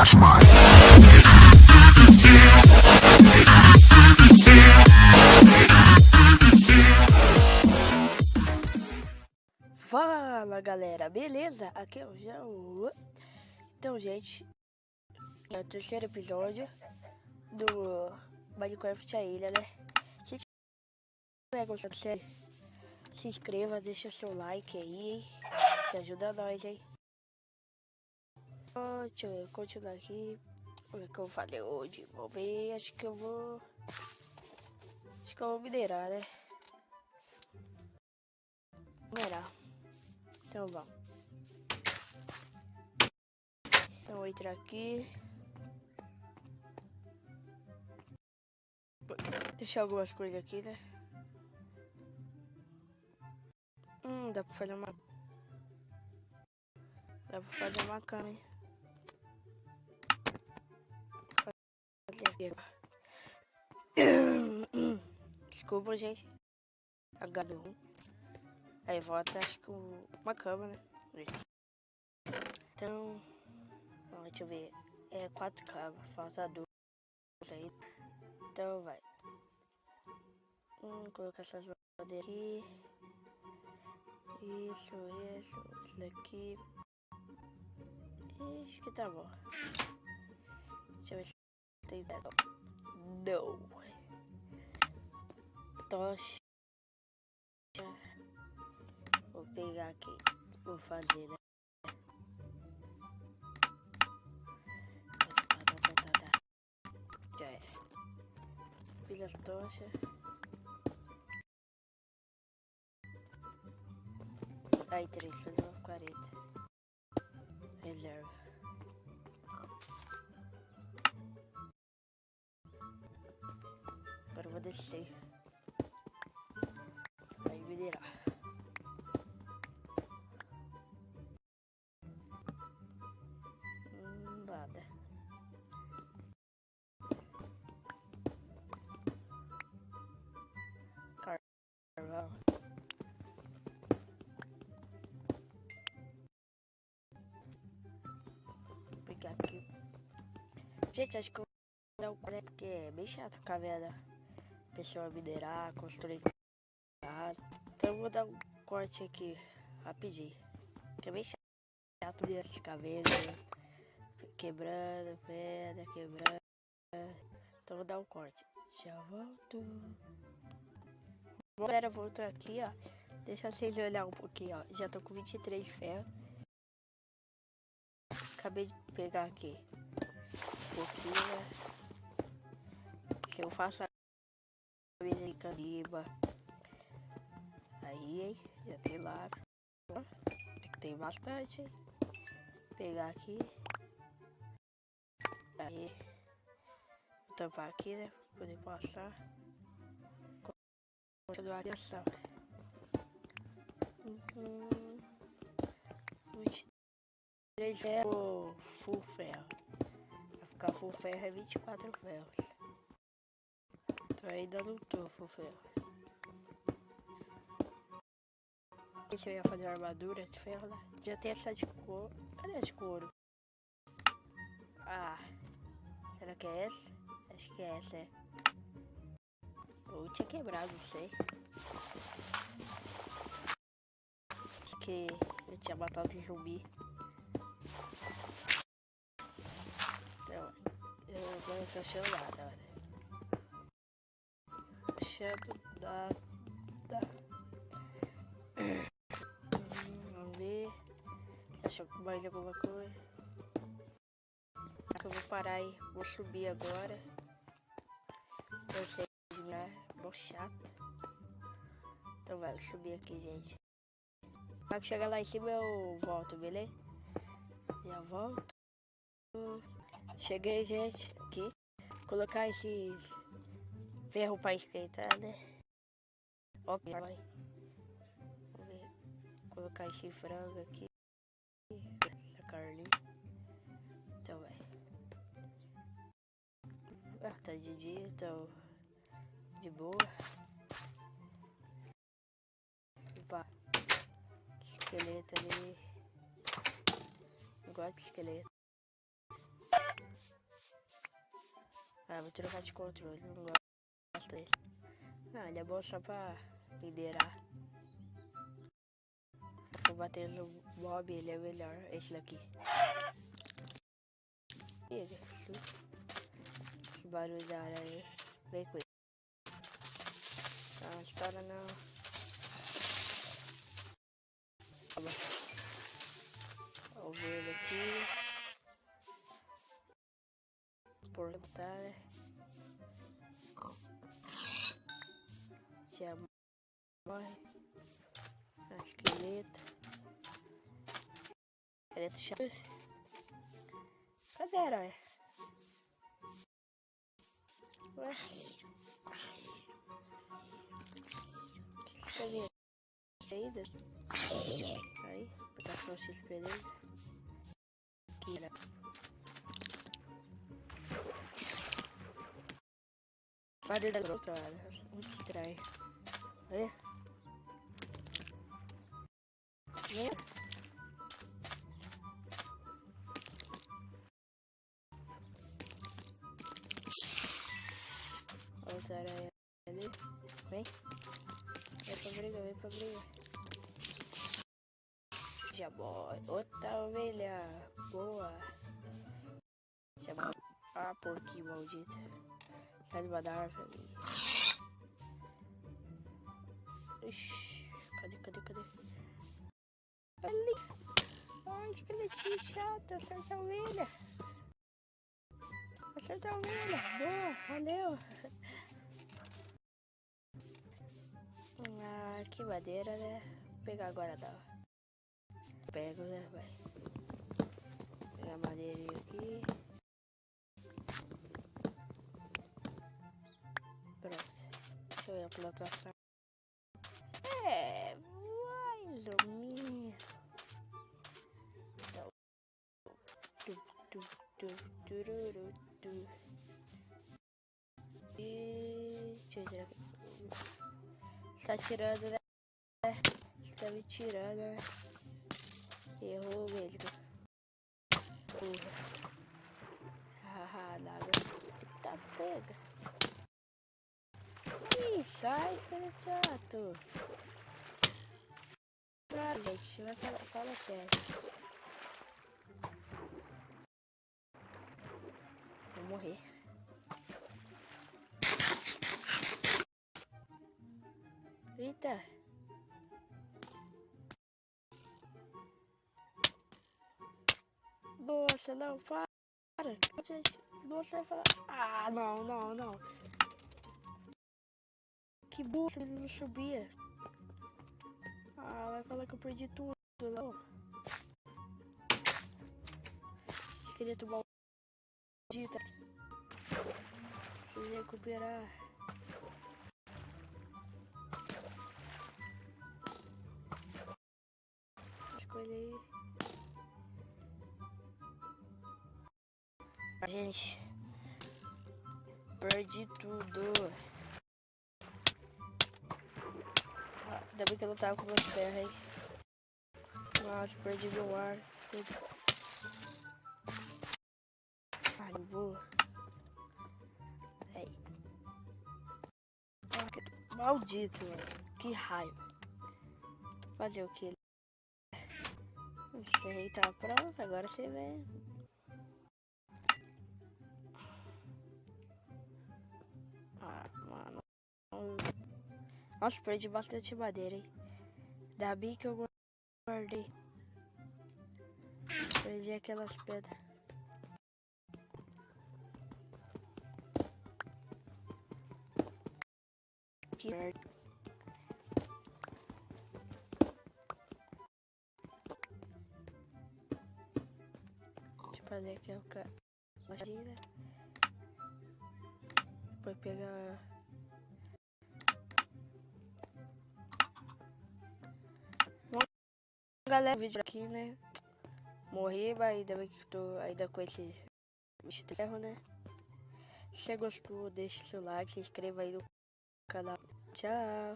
Flash Mod. Fala galera, beleza? Aqui é o João. Então, gente, é o terceiro episódio do Minecraft a Ilha, né? Se tiver gostando da série, se inscreva, deixa seu like aí, hein? Que ajuda nós, hein? Deixa eu continuar aqui. Vamos ver o que eu falei hoje. Vamos ver, acho que eu vou minerar, né? Minerar. Então vamos. Então vou entrar aqui. Deixar algumas coisas aqui, né? Dá pra fazer uma... Dá pra fazer uma cama, hein? Desculpa, gente. H1. Aí volta, acho que uma cama, né? Então, deixa eu ver. É 4 camas, falta 2 aí. Então vai. Colocar essas madeiras aqui. Isso daqui. Acho que tá bom. Deixa eu ver se tem pedra. Não. Tocha. Vou pegar aqui. Vou fazer, né? Já era. Pilha as tochas. Aí 3, fazer 40. Reserva. Agora eu vou descer. Vai minerar. Nada. Carvão. Vou pegar aqui. Gente, acho que eu vou dar um corte porque é bem chato ficar vendo a pessoa minerar, construir. Então eu vou dar um corte aqui rapidinho. Que é bem chato ficar vendo, quebrando, pedra, quebrando. Então eu vou dar um corte. Já volto. Bom, galera, voltou aqui, ó. Deixa vocês olhar um pouquinho, ó. Já tô com 23 de ferro. Acabei de pegar aqui um pouquinho, né? Se eu faço a mesa de caniba. Aí, hein? Já tem lá. Tem bastante, hein? Vou pegar aqui. Aí. Vou tampar aqui, né? Pra poder passar. Continuar a atenção. 23 ferro. Full ferro. Pra ficar full ferro é 24 ferros. Então ainda não tô full ferro. Se eu ia fazer armadura de ferro, né? Já tem essa de couro. Cadê a de couro? Ah, será que é essa? Acho que é essa, é. Ou tinha quebrado, não sei. Acho que eu tinha matado o zumbi. Então, agora eu tô achando nada, olha. Achando nada. Vamos ver. Achou mais alguma coisa? Eu vou parar aí. Vou subir agora. Não sei mirar. Bom chato. Então vai, vou subir aqui, gente. Pra chegar lá em cima eu volto, beleza? Já volto. Cheguei, gente. Aqui. Colocar esse ferro pra esquentar, né? Ó, vai. Vamos ver. Colocar esse frango aqui. Essa carne. Então vai. Ah, tá de dia, então. De boa. Opa. Esqueleto ali. Eu gosto de esqueleto. Ah, vou trocar de controle, não gosto dele. Não, ele é bom só pra liderar. Vou bater no mob, ele é melhor. Esse daqui. Ele. Esse barulho da aranha. Vem com ele. Não, estoura não. Vamos ver ele aqui. Por tá, né? Já morre. Esqueleto. Esqueleto chato. Cadê a herói? Ué? Cadê? Saída? Aí, pegar o XP dele. Aqui, né? Padre da outra área. Muito trai. Vê? Vê? Outra aranha ali. Vem. Vem pra briga, vem pra briga. Já boy. Outra ovelha. Boa. Já boy. Ah, porquinho maldito. Sai de da árvore. Ixi. Cadê? Ali. Ai, esqueletinho chato. Acerta a ovelha. Acerta a ovelha. Boa, valeu. Ah, que madeira, né? Vou pegar agora dá. Pego, né? Vai. Pegar a madeirinha aqui. Pronto. Deixa eu ver a plantação. É, mais ou menos. Então, e deixa eu tirar aqui. Tá tirando, né? Tá me tirando, né? Errou mesmo. Haha, nada. Tá pega. Ih, sai, cara chato. Claro, gente, vai fala sério. Vou morrer. Eita. Nossa, não, para. Gente, nossa, vai falar. Ah, não. Que burro, ele não subia. Ah, vai falar que eu perdi tudo, não. Esqueleto maldita. Preciso recuperar. Escolha aí. Gente, perdi tudo. Ah, ainda bem que eu não tava com meus ferros aí. Nossa, perdi meu ar. Tudo. Ah, não vou. Aí. Ah, maldito, mano. Que raiva. Fazer o que? Você tá pronto, agora você vem. Ah, mano. Nossa, perdi bastante madeira, hein. Ainda bem que eu guardei. Perdi aquelas pedras. Que merda. Deixa eu fazer aqui o cara. Imagina. Depois pegar. Galera, vídeo aqui, né? Morri, mas ainda bem que tô ainda com esse ferro, né? Se você gostou, deixa seu like, se inscreva aí no canal. Tchau!